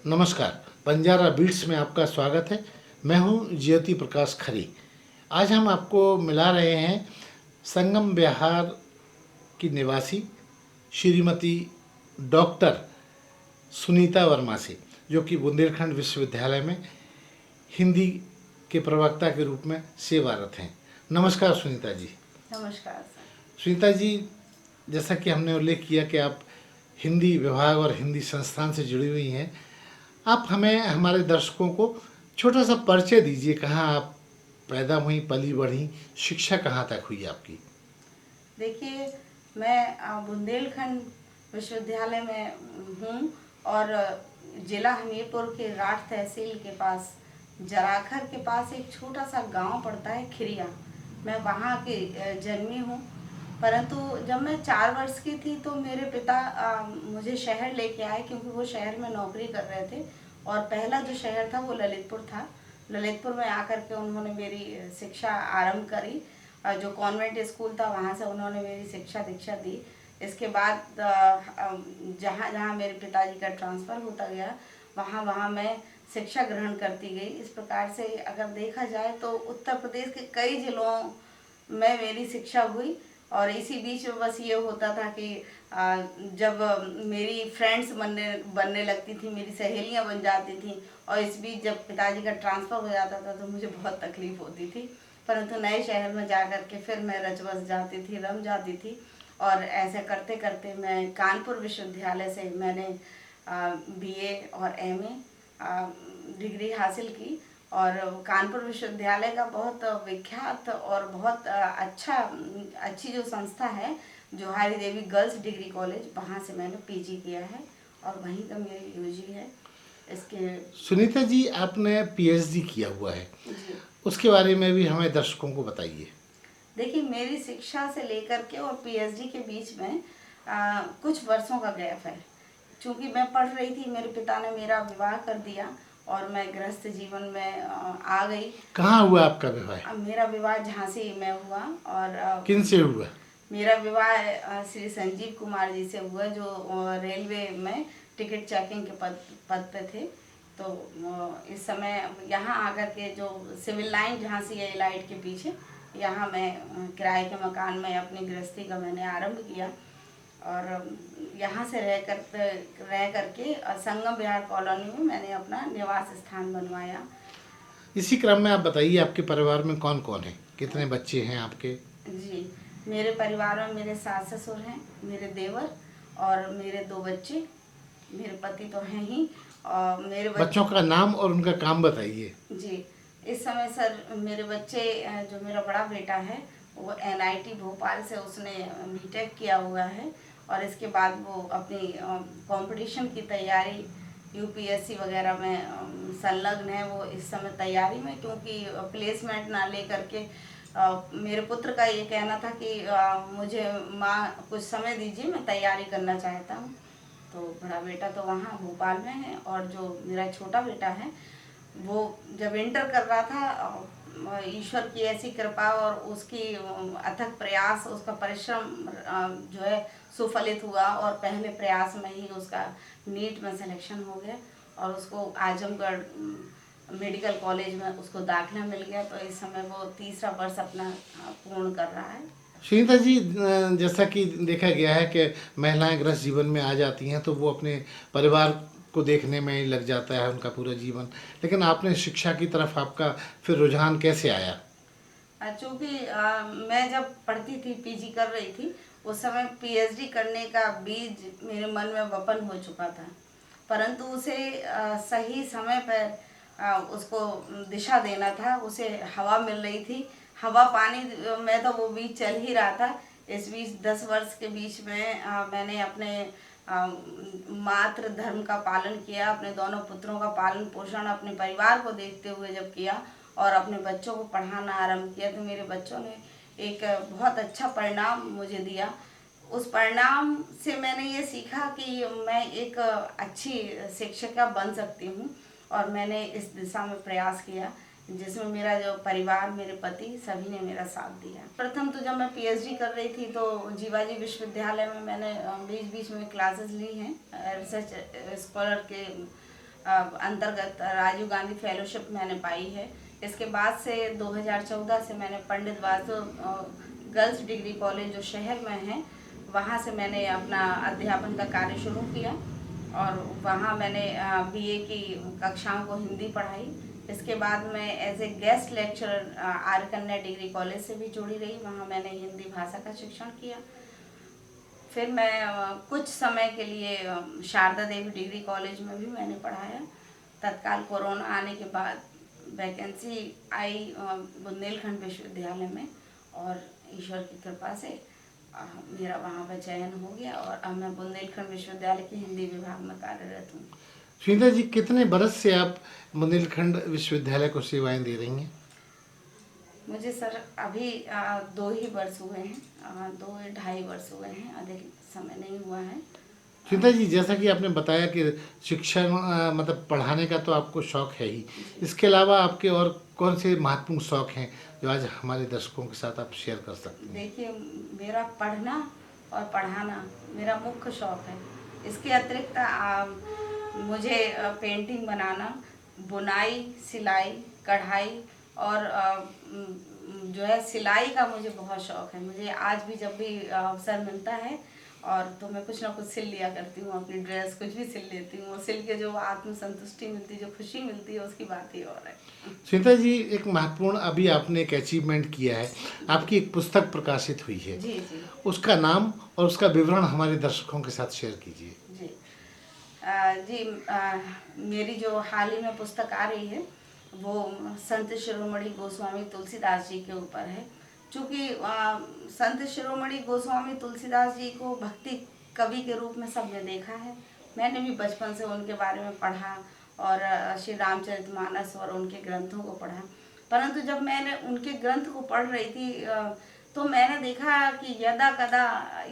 नमस्कार, बंजारा बीट्स में आपका स्वागत है। मैं हूं ज्योति प्रकाश खरी। आज हम आपको मिला रहे हैं संगम बिहार की निवासी श्रीमती डॉक्टर सुनीता वर्मा से, जो कि बुंदेलखंड विश्वविद्यालय में हिंदी के प्रवक्ता के रूप में सेवारत हैं। नमस्कार सुनीता जी। नमस्कार सर। सुनीता जी, जैसा कि हमने उल्लेख किया कि आप हिंदी विभाग और हिंदी संस्थान से जुड़ी हुई हैं, आप हमें हमारे दर्शकों को छोटा सा परिचय दीजिए। कहाँ आप पैदा हुई, पली बढ़ी, शिक्षा कहाँ तक हुई आपकी? देखिए, मैं बुंदेलखंड विश्वविद्यालय में हूँ और जिला हमीरपुर के राठ तहसील के पास जराखर के पास एक छोटा सा गांव पड़ता है खिरिया। मैं वहाँ के जन्मी हूँ। परंतु जब मैं 4 वर्ष की थी तो मेरे पिता मुझे शहर लेके आए, क्योंकि वो शहर में नौकरी कर रहे थे और पहला जो शहर था वो ललितपुर था। ललितपुर में आकर के उन्होंने मेरी शिक्षा आरंभ करी। जो कॉन्वेंट स्कूल था वहाँ से उन्होंने मेरी शिक्षा दीक्षा दी। इसके बाद जहाँ जहाँ मेरे पिताजी का ट्रांसफ़र होता गया वहाँ वहाँ मैं शिक्षा ग्रहण करती गई। इस प्रकार से अगर देखा जाए तो उत्तर प्रदेश के कई जिलों में मेरी शिक्षा हुई। और इसी बीच में बस ये होता था कि जब मेरी फ्रेंड्स बनने लगती थी, मेरी सहेलियां बन जाती थी, और इस बीच जब पिताजी का ट्रांसफ़र हो जाता था तो मुझे बहुत तकलीफ़ होती थी। परंतु नए शहर में जा कर के फिर मैं रच बस जाती थी, रम जाती थी। और ऐसे करते करते मैं कानपुर विश्वविद्यालय से मैंने बीए और एमए डिग्री हासिल की। और कानपुर विश्वविद्यालय का बहुत विख्यात और बहुत अच्छी जो संस्था है, जोहारी देवी गर्ल्स डिग्री कॉलेज, वहाँ से मैंने पीजी किया है और वहीं का मेरी यूजी है। इसके सुनीता जी, आपने पीएचडी किया हुआ है, जी उसके बारे में भी हमें दर्शकों को बताइए। देखिए, मेरी शिक्षा से लेकर के और पीएचडी के बीच में कुछ वर्षों का गैप है। चूँकि मैं पढ़ रही थी, मेरे पिता ने मेरा विवाह कर दिया और मैं गृहस्थ जीवन में आ गई। कहाँ हुआ आपका विवाह? मेरा विवाह झांसी में हुआ। और किन से हुआ? मेरा विवाह श्री संजीव कुमार जी से हुआ, जो रेलवे में टिकट चेकिंग के पद पे थे। तो इस समय यहाँ आकर के जो सिविल लाइन झांसी है लाइट के पीछे, यहाँ मैं किराए के मकान में अपनी गृहस्थी का मैंने आरंभ किया। और यहाँ से रह करके संगम बिहार कॉलोनी में मैंने अपना निवास स्थान बनवाया। इसी क्रम में आप बताइए, आपके परिवार में कौन कौन है, कितने बच्चे हैं आपके? जी, मेरे परिवार में मेरे सास ससुर हैं, मेरे देवर और मेरे 2 बच्चे। मेरे पति तो हैं ही और मेरे बच्चों का नाम और उनका काम बताइए। जी, इस समय सर मेरे बच्चे, जो मेरा बड़ा बेटा है वो एनआईटी भोपाल से उसने बीटेक किया हुआ है और इसके बाद वो अपनी कंपटीशन की तैयारी यूपीएससी वगैरह में संलग्न है। वो इस समय तैयारी में, क्योंकि प्लेसमेंट ना ले करके मेरे पुत्र का ये कहना था कि मुझे माँ कुछ समय दीजिए, मैं तैयारी करना चाहता हूँ। तो बड़ा बेटा तो वहाँ भोपाल में है और जो मेरा छोटा बेटा है वो जब इंटर कर रहा था, ईश्वर की ऐसी कृपा और उसकी अथक प्रयास, उसका परिश्रम जो है सुफलित हुआ और पहले प्रयास में ही उसका नीट में सिलेक्शन हो गया और उसको आजमगढ़ मेडिकल कॉलेज में उसको दाखिला मिल गया। तो इस समय वो तीसरा वर्ष अपना पूर्ण कर रहा है। सुनीता जी, जैसा कि देखा गया है कि महिलाएं गृहस्थ जीवन में आ जाती हैं तो वो अपने परिवार को देखने में ही लग जाता है उनका पूरा जीवन, लेकिन आपने शिक्षा की तरफ आपका फिर रुझान कैसे आया? चूँकि मैं जब पढ़ती थी, पीजी कर रही थी, उस समय पीएचडी करने का बीज मेरे मन में वपन हो चुका था। परंतु उसे सही समय पर उसको दिशा देना था। उसे हवा मिल रही थी, हवा पानी में तो वो बीज चल ही रहा था। इस बीच 10 वर्ष के बीच में मैंने अपने मातृ धर्म का पालन किया, अपने दोनों पुत्रों का पालन पोषण अपने परिवार को देखते हुए जब किया और अपने बच्चों को पढ़ाना आरंभ किया, तो मेरे बच्चों ने एक बहुत अच्छा परिणाम मुझे दिया। उस परिणाम से मैंने ये सीखा कि मैं एक अच्छी शिक्षिका बन सकती हूँ और मैंने इस दिशा में प्रयास किया, जिसमें मेरा जो परिवार, मेरे पति, सभी ने मेरा साथ दिया। प्रथम तो जब मैं पीएचडी कर रही थी तो जीवाजी विश्वविद्यालय में मैंने बीच बीच में क्लासेस ली हैं रिसर्च स्कॉलर के अंतर्गत राजीव गांधी फेलोशिप मैंने पाई है। इसके बाद से 2014 से मैंने पंडित वासु गर्ल्स डिग्री कॉलेज जो शहर में है, वहाँ से मैंने अपना अध्यापन का कार्य शुरू किया और वहाँ मैंने बीए की कक्षाओं को हिंदी पढ़ाई। इसके बाद मैं एज ए गेस्ट लेक्चरर आर्य कन्या डिग्री कॉलेज से भी जुड़ी रही, वहाँ मैंने हिंदी भाषा का शिक्षण किया। फिर मैं कुछ समय के लिए शारदा देवी डिग्री कॉलेज में भी मैंने पढ़ाया। तत्काल कोरोना आने के बाद वैकेंसी आई बुंदेलखंड विश्वविद्यालय में और ईश्वर की कृपा से मेरा वहाँ पर चयन हो गया और अब मैं बुंदेलखंड विश्वविद्यालय के हिंदी विभाग में कार्यरत हूँ। सुनीता जी, कितने बरस से आप बुंदेलखंड विश्वविद्यालय को सेवाएं दे रही हैं? मुझे सर अभी 2 ही वर्ष हुए हैं, 2-2.5 वर्ष हुए हैं, अधिक समय नहीं हुआ है। सुनीता जी, जैसा कि आपने बताया कि शिक्षण मतलब पढ़ाने का तो आपको शौक है ही, इसके अलावा आपके और कौन से महत्वपूर्ण शौक हैं जो आज हमारे दर्शकों के साथ आप शेयर कर सकते हैं? देखिए, मेरा पढ़ना और पढ़ाना मेरा मुख्य शौक है। इसके अतिरिक्त मुझे पेंटिंग बनाना, बुनाई, सिलाई, कढ़ाई और जो है सिलाई का मुझे बहुत शौक है। मुझे आज भी जब भी अवसर मिलता है और तो मैं कुछ ना कुछ सिल लिया करती हूँ, अपनी ड्रेस कुछ भी सिल लेती हूँ। सिल के जो आत्मसंतुष्टि मिलती है, जो खुशी मिलती है, उसकी बात ही और है। सुनीता जी, एक महत्वपूर्ण अभी आपने एक अचीवमेंट किया है, आपकी एक पुस्तक प्रकाशित हुई है। जी जी उसका नाम और उसका विवरण हमारे दर्शकों के साथ शेयर कीजिए। जी मेरी जो हाल ही में पुस्तक आ रही है वो संत शिरोमणि गोस्वामी तुलसीदास जी के ऊपर है। चूँकि संत शिरोमणि गोस्वामी तुलसीदास जी को भक्ति कवि के रूप में सबने देखा है। मैंने भी बचपन से उनके बारे में पढ़ा और श्री रामचरितमानस और उनके ग्रंथों को पढ़ा। परंतु जब मैंने उनके ग्रंथ को पढ़ रही थी तो मैंने देखा कि यदा कदा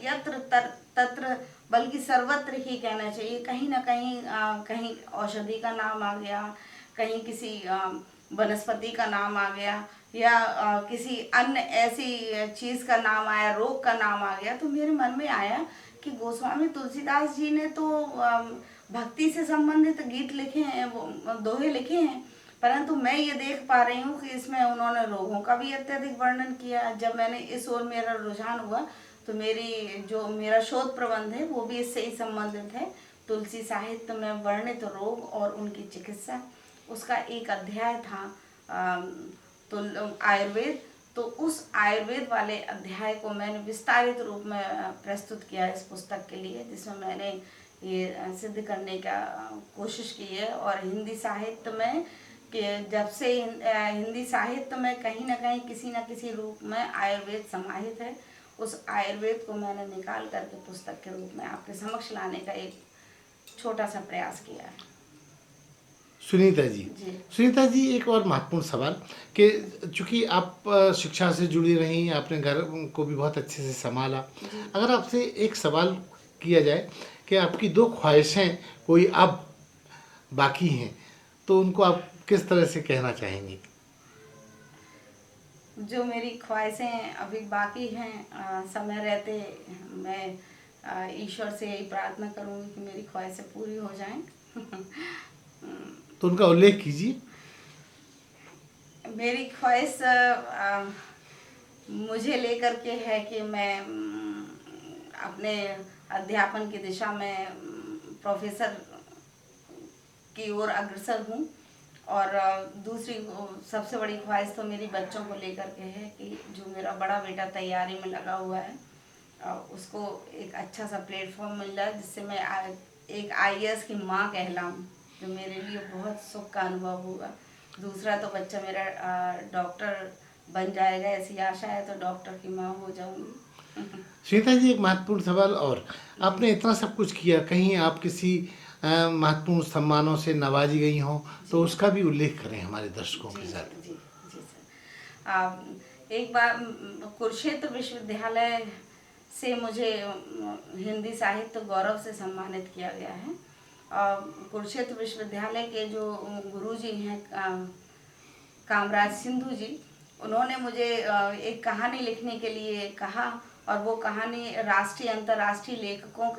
यत्र तत्र, बल्कि सर्वत्र ही कहना चाहिए, कहीं ना कहीं कहीं औषधि का नाम आ गया, कहीं किसी वनस्पति का नाम आ गया या किसी अन्य ऐसी चीज़ का नाम आया, रोग का नाम आ गया। तो मेरे मन में आया कि गोस्वामी तुलसीदास जी ने तो भक्ति से संबंधित गीत लिखे हैं, वो दोहे लिखे हैं, परंतु मैं ये देख पा रही हूँ कि इसमें उन्होंने रोगों का भी अत्यधिक वर्णन किया। जब मैंने इस ओर मेरा रुझान हुआ तो मेरा शोध प्रबंध है वो भी इससे ही संबंधित है। तुलसी साहित्य में वर्णित रोग और उनकी चिकित्सा, उसका एक अध्याय था तो आयुर्वेद। तो उस आयुर्वेद वाले अध्याय को मैंने विस्तारित रूप में प्रस्तुत किया इस पुस्तक के लिए, जिसमें मैंने ये सिद्ध करने का कोशिश की है। और हिंदी साहित्य में कि जब से हिंदी साहित्य में कहीं ना कहीं किसी न किसी रूप में आयुर्वेद समाहित है, उस आयुर्वेद को मैंने निकाल करके पुस्तक के रूप में आपके समक्ष लाने का एक छोटा सा प्रयास किया है। सुनीता जी, एक और महत्वपूर्ण सवाल कि चूंकि आप शिक्षा से जुड़ी रही, आपने घर को भी बहुत अच्छे से संभाला, अगर आपसे एक सवाल किया जाए कि आपकी 2 ख्वाहिशें कोई अब बाकी हैं तो उनको आप किस तरह से कहना चाहेंगी? जो मेरी ख्वाहिशें अभी बाकी हैं, समय रहते मैं ईश्वर से यही प्रार्थना करूंगी कि मेरी ख्वाहिशें पूरी हो जाएं। तो उनका उल्लेख कीजिए। मेरी ख्वाहिश मुझे लेकर के है कि मैं अपने अध्यापन की दिशा में प्रोफेसर की ओर अग्रसर हूँ। और दूसरी सबसे बड़ी ख्वाहिश तो मेरी बच्चों को लेकर के है कि जो मेरा बड़ा बेटा तैयारी में लगा हुआ है उसको एक अच्छा सा प्लेटफॉर्म मिल जाए जिससे मैं एक IAS की माँ कहलाऊँ, जो मेरे लिए बहुत सुख का अनुभव होगा। दूसरा तो बच्चा मेरा डॉक्टर बन जाएगा, ऐसी आशा है, तो डॉक्टर की माँ हो जाऊंगी। श्वेता जी, एक महत्वपूर्ण सवाल और, आपने इतना सब कुछ किया, कहीं आप किसी महत्वपूर्ण सम्मानों से नवाजी गई हों तो उसका भी उल्लेख करें हमारे दर्शकों के साथ। जी जी सर, एक बार कुरुक्षेत्र विश्वविद्यालय से मुझे हिंदी साहित्य गौरव से सम्मानित किया गया है। कुरुक्षेत्र विश्वविद्यालय के जो गुरुजी हैं कामराज सिंधु जी, उन्होंने मुझे एक कहानी लिखने के लिए कहा और वो कहानी राष्ट्रीय अंतर्राष्ट्रीय लेखकों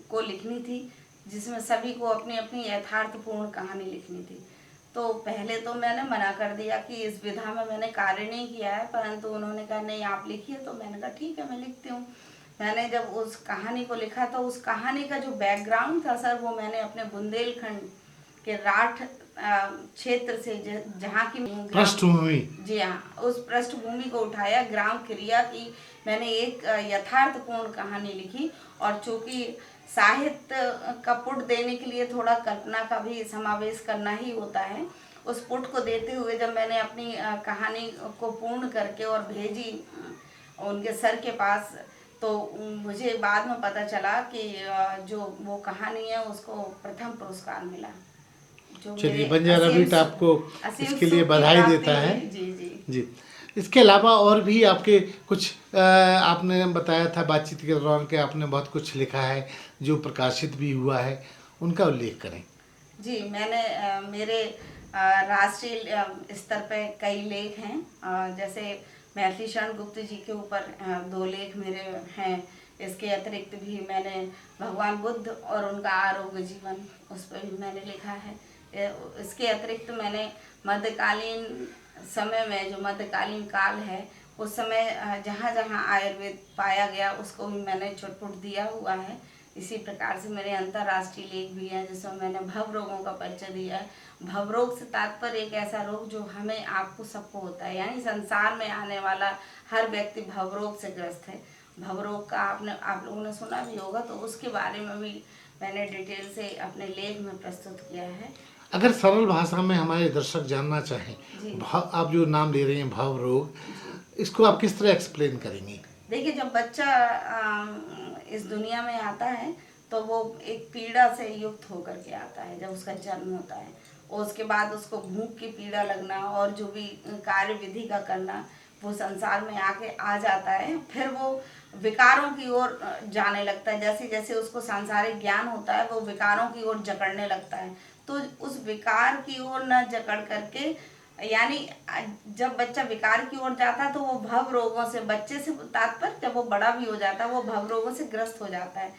को लिखनी थी, जिसमें सभी को अपनी अपनी यथार्थपूर्ण कहानी लिखनी थी। तो पहले तो मैंने मना कर दिया कि इस विधा में मैंने कार्य नहीं किया है, परंतु उन्होंने कहा नहीं आप लिखिए। तो मैंने कहा ठीक है मैं लिखती हूँ। मैंने जब उस कहानी को लिखा तो उस कहानी का जो बैकग्राउंड था सर, वो मैंने अपने बुंदेलखंड के राठ क्षेत्र से जहाँ की पृष्ठभूमि, जी हाँ, उस पृष्ठभूमि को उठाया, ग्राम क्रिया की मैंने एक यथार्थपूर्ण कहानी लिखी। और चूंकि साहित्य का पुट देने के लिए थोड़ा कल्पना का भी समावेश करना ही होता है, उस पुट को देते हुए जब मैंने अपनी कहानी को पूर्ण करके और भेजी उनके सर के पास, तो मुझे बाद में पता चला कि जो वो कहानी है उसको प्रथम पुरस्कार मिला। जो चलिए मेरे बंजारा बीट आपको इसके लिए बधाई देता है। जी जी जी, इसके अलावा और भी आपके कुछ आपने बताया था बातचीत के दौरान कि आपने बहुत कुछ लिखा है जो प्रकाशित भी हुआ है, उनका उल्लेख करें। जी, मैंने मेरे राष्ट्रीय स्तर पे कई लेख हैं। जैसे मैथिली शरण गुप्त जी के ऊपर 2 लेख मेरे हैं। इसके अतिरिक्त भी मैंने भगवान बुद्ध और उनका आरोग्य जीवन, उस पर भी मैंने लिखा है। इसके अतिरिक्त मैंने मध्यकालीन समय में, जो मध्यकालीन काल है, उस समय जहाँ जहाँ आयुर्वेद पाया गया उसको भी मैंने चुटपुट दिया हुआ है। इसी प्रकार से मेरे अंतर्राष्ट्रीय लेख भी हैं जिसमें मैंने भव रोगों का परिचय दिया है। भव रोग से तात्पर्य एक ऐसा रोग जो हमें आपको सबको होता है, यानी संसार में आने वाला हर व्यक्ति भव रोग से ग्रस्त है। भव रोग का आप लोगों ने सुना भी होगा, तो उसके बारे में भी मैंने डिटेल से अपने लेख में प्रस्तुत किया है। अगर सरल भाषा में हमारे दर्शक जानना चाहें, आप जो नाम ले रहे हैं भाव रोग, इसको आप किस तरह एक्सप्लेन करेंगी? देखिए, जब बच्चा इस दुनिया में आता है तो वो एक पीड़ा से युक्त होकर के आता है। जब उसका जन्म होता है और उसके बाद उसको भूख की पीड़ा लगना और जो भी कार्य विधि का करना, वो संसार में आके आ जाता है। फिर वो विकारों की ओर जाने लगता है। जैसे जैसे उसको सांसारिक ज्ञान होता है, वो विकारों की ओर जकड़ने लगता है। तो उस विकार की ओर न जकड़ करके, यानी जब बच्चा विकार की ओर जाता है तो वो भव रोगों से, बच्चे से तात्पर्य जब वो बड़ा भी हो जाता है वो भव रोगों से ग्रस्त हो जाता है।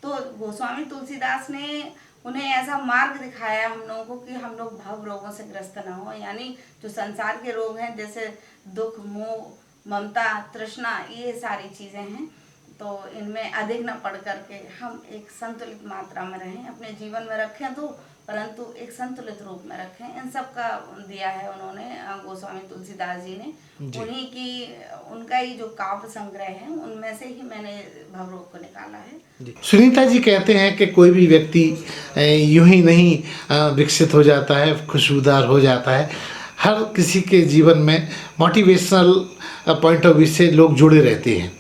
तो गोस्वामी तुलसीदास ने उन्हें ऐसा मार्ग दिखाया हम लोगों को कि हम लोग भव रोगों से ग्रस्त ना हो। यानी जो संसार के रोग हैं, जैसे दुख, मोह, ममता, तृष्णा, ये सारी चीज़ें हैं, तो इनमें अधिक न पढ़ करके हम एक संतुलित मात्रा में रहें, अपने जीवन में रखें तो, परंतु एक संतुलित रूप में रखें। इन सब का दिया है उन्होंने, गोस्वामी तुलसीदास जी ने। उन्हीं की, उनका ही जो काव्य संग्रह है उनमें से ही मैंने भवरोग को निकाला है। सुनीता जी कहते हैं कि कोई भी व्यक्ति यूं ही नहीं विकसित हो जाता है, खुशबूदार हो जाता है। हर किसी के जीवन में मोटिवेशनल पॉइंट ऑफ व्यू से लोग जुड़े रहते हैं।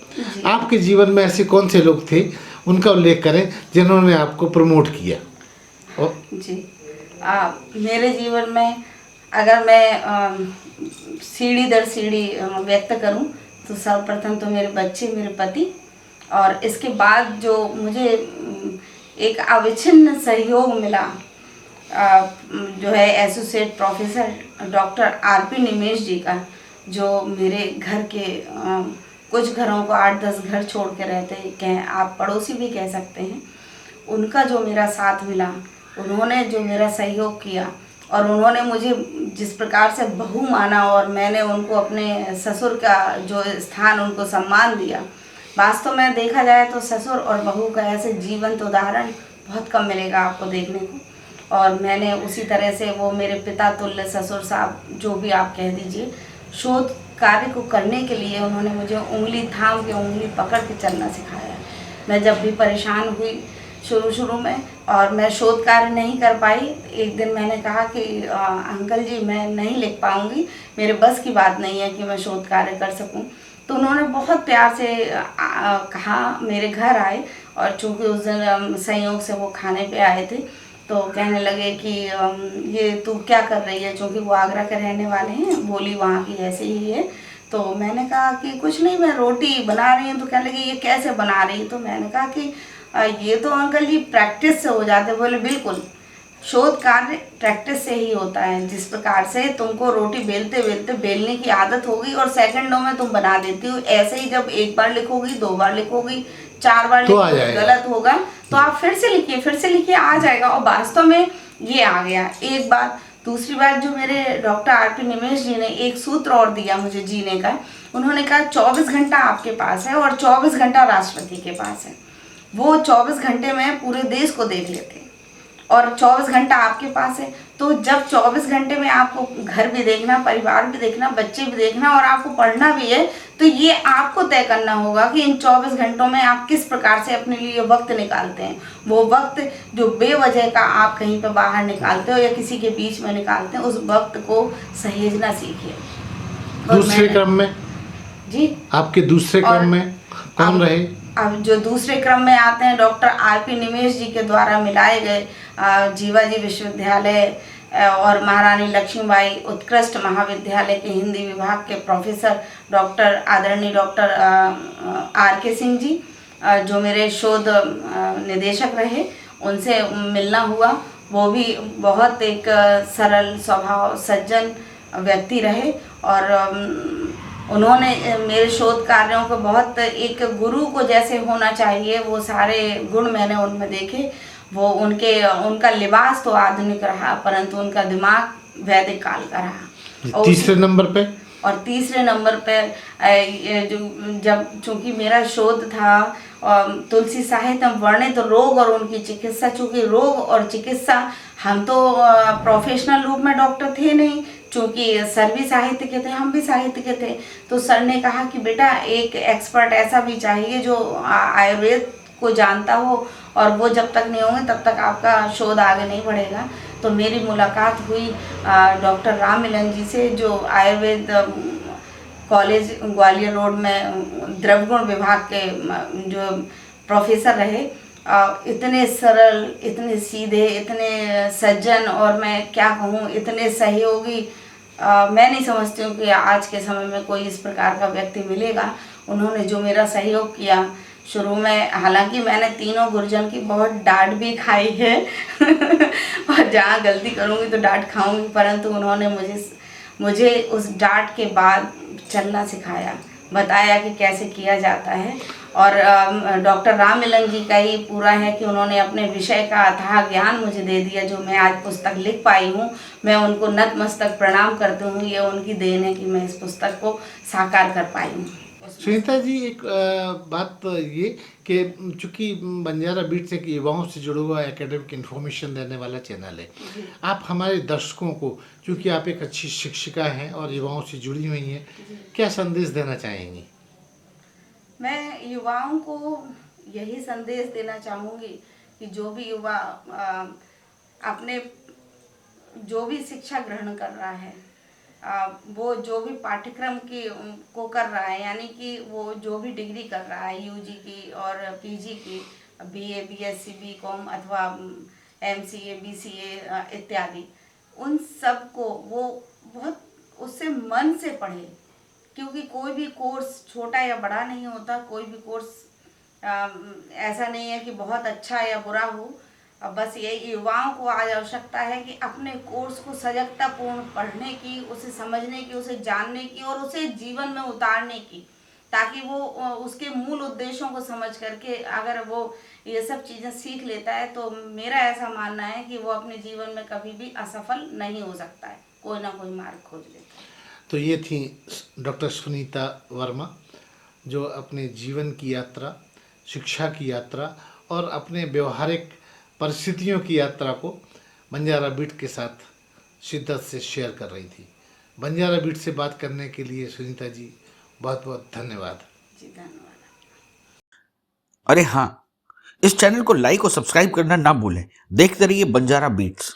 आपके जीवन में ऐसे कौन से लोग थे, उनका उल्लेख करें जिन्होंने आपको प्रमोट किया? जी, मेरे जीवन में अगर मैं सीढ़ी दर सीढ़ी व्यक्त करूं तो सर्वप्रथम तो मेरे बच्चे, मेरे पति, और इसके बाद जो मुझे एक अविच्छिन्न सहयोग मिला जो है एसोसिएट प्रोफेसर डॉक्टर आरपी निमेश जी का, जो मेरे घर के कुछ घरों को 8-10 घर छोड़ के रहते हैं, आप पड़ोसी भी कह सकते हैं। उनका जो मेरा साथ मिला, उन्होंने जो मेरा सहयोग किया और उन्होंने मुझे जिस प्रकार से बहू माना और मैंने उनको अपने ससुर का जो स्थान, उनको सम्मान दिया। वास्तव में देखा जाए तो ससुर और बहू का ऐसे जीवंत उदाहरण बहुत कम मिलेगा आपको देखने को। और मैंने उसी तरह से, वो मेरे पिता तुल्य ससुर साहब, जो भी आप कह दीजिए, शोध कार्य को करने के लिए उन्होंने मुझे उंगली थाम के, उंगली पकड़ के चलना सिखाया। मैं जब भी परेशान हुई शुरू में और मैं शोध कार्य नहीं कर पाई, एक दिन मैंने कहा कि अंकल जी मैं नहीं लिख पाऊँगी, मेरे बस की बात नहीं है कि मैं शोध कार्य कर सकूँ। तो उन्होंने बहुत प्यार से कहा, मेरे घर आए, और चूँकि उस दिन संयोग से वो खाने पे आए थे, तो कहने लगे कि ये तू क्या कर रही है, चूँकि वो आगरा के रहने वाले हैं, बोली वहाँ की ऐसे ही है। तो मैंने कहा कि कुछ नहीं, मैं रोटी बना रही हूँ। तो कहने लगे ये कैसे बना रही है? तो मैंने कहा कि ये तो अंकल जी प्रैक्टिस से हो जाते। बोले बिल्कुल, शोध कार्य प्रैक्टिस से ही होता है। जिस प्रकार से तुमको रोटी बेलते बेलते बेलने की आदत होगी और सेकंडों में तुम बना देती हो, ऐसे ही जब एक बार लिखोगी, 2 बार लिखोगी, 4 बार लिखोगी, गलत होगा तो आप फिर से लिखिए, आ जाएगा। और वास्तव में ये आ गया, एक बात। दूसरी बात, जो मेरे डॉक्टर आरपी निमेश जी ने एक सूत्र और दिया मुझे जीने का, उन्होंने कहा 24 घंटा आपके पास है और 24 घंटा राष्ट्रपति के पास है। वो 24 घंटे में पूरे देश को देख लेते हैं और 24 घंटा आपके पास है। तो जब 24 घंटे में आपको घर भी देखना, परिवार भी देखना, बच्चे भी देखना और आपको पढ़ना भी है, तो ये आपको तय करना होगा कि इन 24 घंटों में आप किस प्रकार से अपने लिए वक्त निकालते हैं। वो वक्त जो बेवजह का आप कहीं पर बाहर निकालते हो या किसी के बीच में निकालते हैं, उस वक्त को सहेजना सीखिए। दूसरे क्रम में जी, आपके दूसरे क्रम में कौन रहे? अब जो दूसरे क्रम में आते हैं, डॉक्टर आरपी निमेश जी के द्वारा मिलाए गए जीवाजी विश्वविद्यालय और महारानी लक्ष्मीबाई उत्कृष्ट महाविद्यालय के हिंदी विभाग के प्रोफेसर डॉक्टर आदरणीय डॉक्टर आर के सिंह जी, जो मेरे शोध निदेशक रहे, उनसे मिलना हुआ। वो भी बहुत एक सरल स्वभाव, सज्जन व्यक्ति रहे और उन्होंने मेरे शोध कार्यों को बहुत एक गुरु को जैसे होना चाहिए वो सारे गुण मैंने उनमें देखे। वो उनका लिबास तो आधुनिक रहा, परंतु उनका दिमाग वैदिक काल का रहा। और तीसरे नंबर पे जब चूंकि मेरा शोध था तुलसी साहित्य वर्णित रोग और उनकी चिकित्सा, चूंकि रोग और चिकित्सा, हम तो प्रोफेशनल रूप में डॉक्टर थे नहीं, चूंकि सर भी साहित्य के थे, हम भी साहित्य के थे। तो सर ने कहा कि बेटा एक एक्सपर्ट ऐसा भी चाहिए जो आयुर्वेद को जानता हो, और वो जब तक नहीं होंगे तब तक आपका शोध आगे नहीं बढ़ेगा। तो मेरी मुलाकात हुई डॉक्टर राम मिलन जी से, जो आयुर्वेद कॉलेज ग्वालियर रोड में द्रवगुण विभाग के जो प्रोफेसर रहे। इतने सरल, इतने सीधे, इतने सज्जन, और मैं क्या कहूँ, इतने सहयोगी। मैं नहीं समझती हूँ कि आज के समय में कोई इस प्रकार का व्यक्ति मिलेगा। उन्होंने जो मेरा सहयोग किया शुरू में, हालांकि मैंने तीनों गुरुजन की बहुत डांट भी खाई है और जहाँ गलती करूँगी तो डांट खाऊंगी, परंतु उन्होंने मुझे उस डांट के बाद चलना सिखाया, बताया कि कैसे किया जाता है। और डॉक्टर राम मिलन जी का ही पूरा है कि उन्होंने अपने विषय का अथाह ज्ञान मुझे दे दिया, जो मैं आज पुस्तक लिख पाई हूँ। मैं उनको नतमस्तक प्रणाम करती हूँ। ये उनकी देन है कि मैं इस पुस्तक को साकार कर पाई हूँ। सुनीता जी, एक बात ये कि चूँकि बंजारा बीट्स एक युवाओं से जुड़ा हुआ एकेडमिक इन्फॉर्मेशन देने वाला चैनल है, आप हमारे दर्शकों को, चूँकि आप एक अच्छी शिक्षिका हैं और युवाओं से जुड़ी हुई हैं, क्या संदेश देना चाहेंगी? मैं युवाओं को यही संदेश देना चाहूँगी कि जो भी युवा अपने जो भी शिक्षा ग्रहण कर रहा है, वो जो भी पाठ्यक्रम को कर रहा है, यानी कि वो जो भी डिग्री कर रहा है, यूजी की और पीजी की, बीए, बीएससी, बीकॉम अथवा एमसीए, बीसीए इत्यादि, उन सब को वो बहुत उससे मन से पढ़े। क्योंकि कोई भी कोर्स छोटा या बड़ा नहीं होता, कोई भी कोर्स ऐसा नहीं है कि बहुत अच्छा या बुरा हो। बस ये युवाओं को आज आवश्यकता है कि अपने कोर्स को सजगतापूर्ण पढ़ने की, उसे समझने की, उसे जानने की और उसे जीवन में उतारने की, ताकि वो उसके मूल उद्देश्यों को समझ करके अगर वो ये सब चीज़ें सीख लेता है, तो मेरा ऐसा मानना है कि वो अपने जीवन में कभी भी असफल नहीं हो सकता है, कोई ना कोई मार्ग खोज लेता है। तो ये थी डॉक्टर सुनीता वर्मा, जो अपने जीवन की यात्रा, शिक्षा की यात्रा और अपने व्यवहारिक परिस्थितियों की यात्रा को बंजारा बीट के साथ शिद्दत से शेयर कर रही थी। बंजारा बीट से बात करने के लिए सुनीता जी बहुत बहुत धन्यवाद। जी धन्यवाद। अरे हाँ, इस चैनल को लाइक और सब्सक्राइब करना ना भूलें। देखते रहिए बंजारा बीट्स।